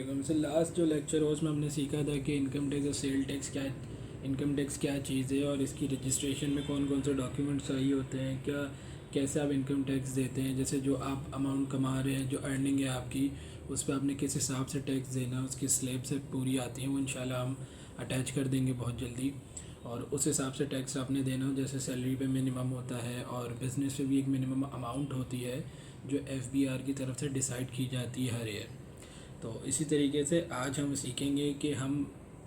वालेकुम। Sir last जो lecture हो उसमें हमने सीखा था कि इनकम टैक्स और सेल टैक्स क्या, इनकम टैक्स क्या चीज़ है और इसकी रजिस्ट्रेशन में कौन कौन से डॉक्यूमेंट्स चाहिए होते हैं, क्या कैसे आप इनकम टैक्स देते हैं। जैसे जो आप अमाउंट कमा रहे हैं, जो अर्निंग है आपकी, उस पर आपने किस हिसाब से टैक्स देना, उसकी स्लेब से पूरी आती है, वो इंशाल्लाह हम अटैच कर देंगे बहुत जल्दी। और उस हिसाब से टैक्स आपने देना, जैसे सैलरी पे मिनिमम होता है और बिज़नेस पे भी एक मिनिमम अमाउंट होती है जो एफबीआर की तरफ से डिसाइड की जाती है हर ईयर। तो इसी तरीके से आज हम सीखेंगे कि हम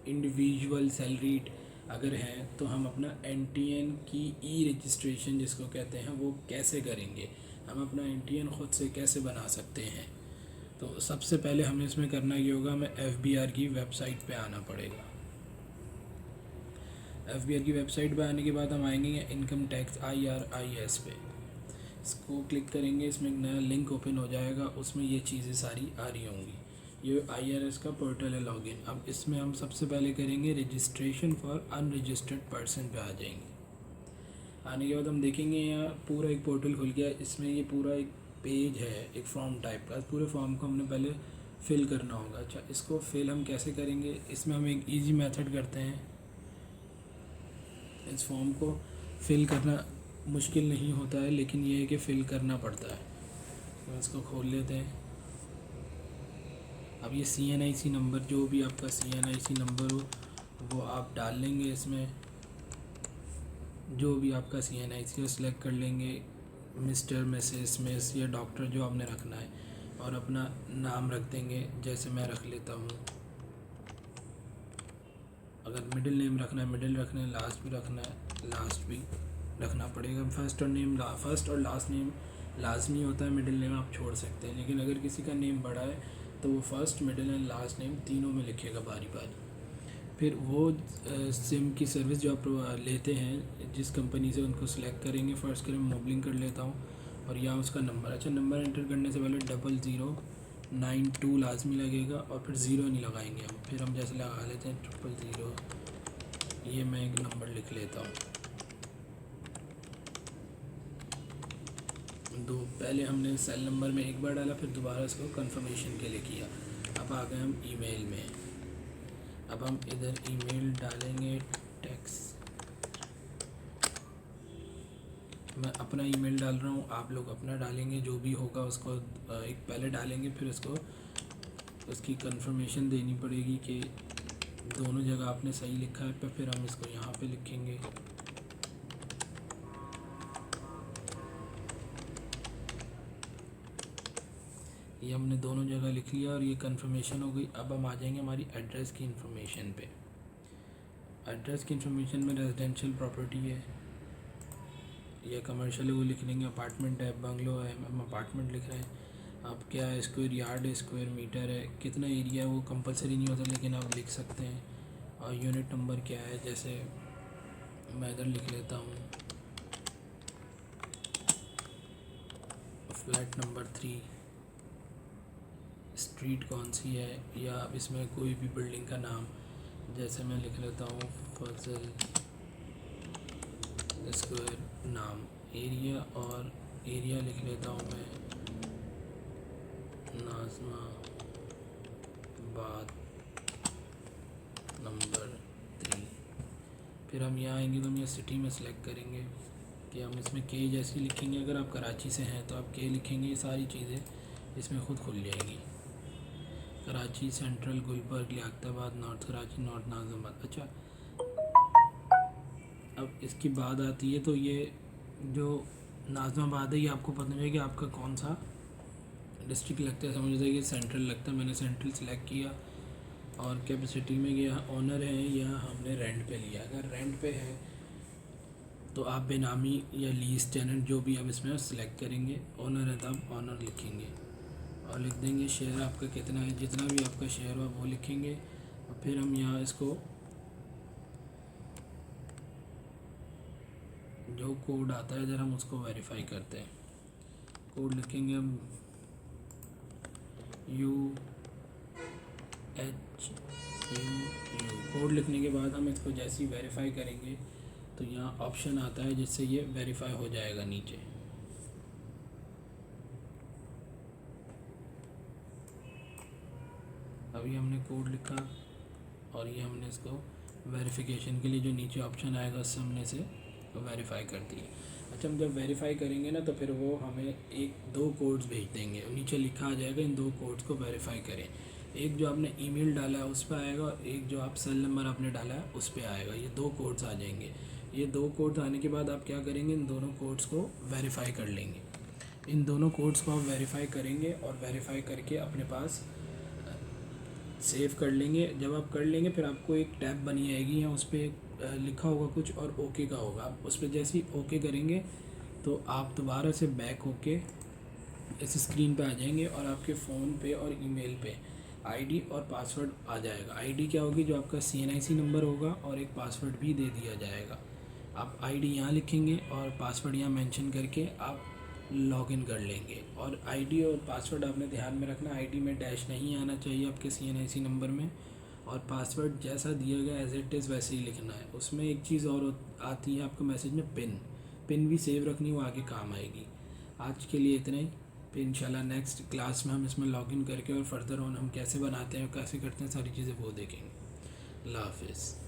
इंडिविजुअल सैलरीड अगर हैं तो हम अपना एनटीएन की ई रजिस्ट्रेशन जिसको कहते हैं वो कैसे करेंगे, हम अपना एनटीएन ख़ुद से कैसे बना सकते हैं। तो सबसे पहले हमें इसमें करना ये होगा, हमें एफबीआर की वेबसाइट पे आना पड़ेगा। एफबीआर की वेबसाइट पे आने के बाद हम आएंगे इनकम टैक्स IRIS पे, इसको क्लिक करेंगे। इसमें एक नया लिंक ओपन हो जाएगा, उसमें ये चीज़ें सारी आ रही होंगी। ये IRS का पोर्टल है, लॉगिन। अब इसमें हम सबसे पहले करेंगे रजिस्ट्रेशन फॉर अनरजिस्टर्ड पर्सन पे आ जाएंगे। आने के बाद हम देखेंगे यहाँ पूरा एक पोर्टल खुल गया। इसमें ये पूरा एक पेज है, एक फॉर्म टाइप का। पूरे फॉर्म को हमने पहले फिल करना होगा। अच्छा, इसको फिल हम कैसे करेंगे, इसमें हम एक ईजी मेथड करते हैं। इस फॉर्म को फिल करना मुश्किल नहीं होता है, लेकिन ये है कि फ़िल करना पड़ता है। तो इसको खोल लेते हैं। अब ये CNIC नंबर, जो भी आपका CNIC नंबर हो वो आप डाल लेंगे इसमें। जो भी आपका CNIC हो सिलेक्ट कर लेंगे, मिस्टर, मिसेस, मिस या डॉक्टर जो आपने रखना है, और अपना नाम रख देंगे। जैसे मैं रख लेता हूँ, अगर मिडिल नेम रखना है मिडिल रखना है, लास्ट भी रखना है लास्ट भी रखना पड़ेगा। फर्स्ट और लास्ट नेम लाजमी होता है, मिडिल नेम आप छोड़ सकते हैं। लेकिन अगर किसी का नेम बड़ा है तो वो first, middle and last name तीनों में लिखेगा बारी बारी। फिर वो सिम की सर्विस जो आप लेते हैं जिस कंपनी से, उनको सिलेक्ट करेंगे। फर्स्ट करें मोबलिंग कर लेता हूँ, और यहाँ उसका नंबर। अच्छा, नंबर एंटर करने से पहले 0092 लाजमी लगेगा, और फिर ज़ीरो नहीं लगाएंगे हम। फिर हम जैसे लगा लेते हैं 000, ये मैं एक नंबर लिख लेता हूँ। दो पहले हमने सेल नंबर में एक बार डाला, फिर दोबारा इसको कंफर्मेशन के लिए किया। अब आ गए हम ईमेल में। अब हम इधर ईमेल डालेंगे, टैक्स। मैं अपना ईमेल डाल रहा हूँ, आप लोग अपना डालेंगे। जो भी होगा उसको एक पहले डालेंगे, फिर उसको उसकी कंफर्मेशन देनी पड़ेगी कि दोनों जगह आपने सही लिखा है। फिर हम इसको यहाँ पे लिखेंगे। ये हमने दोनों जगह लिख लिया और ये कंफर्मेशन हो गई। अब हम आ जाएंगे हमारी एड्रेस की इंफॉर्मेशन पे। एड्रेस की इंफॉर्मेशन में रेजिडेंशियल प्रॉपर्टी है या कमर्शियल है वो लिख लेंगे। अपार्टमेंट है, बंगलो है, हम अपार्टमेंट लिख रहे हैं। अब क्या है, स्क्वायर यार्ड है, स्क्वायर मीटर है, कितना एरिया है वो कंपलसरी नहीं होता, लेकिन आप लिख सकते हैं। और यूनिट नंबर क्या है, जैसे मैं इधर लिख लेता हूँ फ्लैट नंबर 3, स्ट्रीट कौन सी है, या इसमें कोई भी बिल्डिंग का नाम। जैसे मैं लिख लेता हूँ फजल स्क्वायर नाम। एरिया, और एरिया लिख लेता हूँ मैं नाज़माबाद नंबर 3। फिर हम यहाँ आएंगे तो हम ये सिटी में सेलेक्ट करेंगे कि हम इसमें के जैसी लिखेंगे। अगर आप कराची से हैं तो आप के लिखेंगे। ये सारी चीज़ें इसमें खुद खुल जाएगी। Karachi central, Gulberg, Liaquatabad, north Karachi, north Nazimabad. अच्छा, अब इसकी बात आती है तो ये जो नाज़माबाद है ये आपको पता है कि आपका कौन सा डिस्ट्रिक्ट लगता है। समझ जाइए सेंट्रल लगता है। मैंने सेंट्रल सेलेक्ट किया और कैपेसिटी में गया। ऑनर है या हमने रेंट पे लिया। अगर रेंट पे है तो आप बेनामी या लीज टेनेंट जो भी आप इसमें सेलेक्ट करेंगे। ऑनर है तब ऑनर लिखेंगे और लिख देंगे शेयर आपका कितना है, जितना भी आपका शेयर हो वो लिखेंगे। और फिर हम यहाँ इसको जो कोड आता है इधर हम उसको वेरीफाई करते हैं। कोड लिखेंगे हम UHUU। कोड लिखने के बाद हम इसको जैसे ही वेरीफाई करेंगे तो यहाँ ऑप्शन आता है जिससे ये वेरीफाई हो जाएगा नीचे। अब अभी हमने कोड लिखा और ये हमने इसको वेरिफिकेशन के लिए जो नीचे ऑप्शन आएगा उससे हमने इसे वेरीफाई कर दिए। अच्छा, हम जब वेरीफाई करेंगे ना तो फिर वो हमें एक दो कोड्स भेज देंगे, नीचे लिखा आ जाएगा इन दो कोड्स को वेरीफाई करें। एक जो आपने ईमेल डाला है उस पर आएगा और एक जो आप सेल नंबर आपने डाला है उस पर आएगा। ये दो कोड्स आ जाएंगे। ये दो कोड्स आने के बाद आप क्या करेंगे, इन दोनों कोड्स को वेरीफाई कर लेंगे। इन दोनों कोड्स को आप वेरीफाई करेंगे और वेरीफाई करके अपने पास सेव कर लेंगे। जब आप कर लेंगे फिर आपको एक टैब बनी आएगी या उस पर लिखा होगा कुछ और ओके का होगा। आप उस पर जैसे ही ओके करेंगे तो आप दोबारा से बैक होके इस स्क्रीन पे आ जाएंगे और आपके फ़ोन पे और ईमेल पे आईडी और पासवर्ड आ जाएगा। आईडी क्या होगी, जो आपका CNIC नंबर होगा और एक पासवर्ड भी दे दिया जाएगा। आप आईडी यहाँ लिखेंगे और पासवर्ड यहाँ मेंशन करके आप लॉगिन कर लेंगे। और आईडी और पासवर्ड आपने ध्यान में रखना, आईडी में डैश नहीं आना चाहिए आपके CNIC नंबर में, और पासवर्ड जैसा दिया गया एज इट इज़ वैसे ही लिखना है। उसमें एक चीज़ और आती है आपको मैसेज में, पिन भी सेव रखनी, वो आगे काम आएगी। आज के लिए इतना ही। फिर इंशाल्लाह नेक्स्ट क्लास में हम इसमें लॉगिन करके और फर्दर ऑन हम कैसे बनाते हैं, कैसे करते हैं, सारी चीज़ें वो देखेंगे। अल्लाह हाफिज़।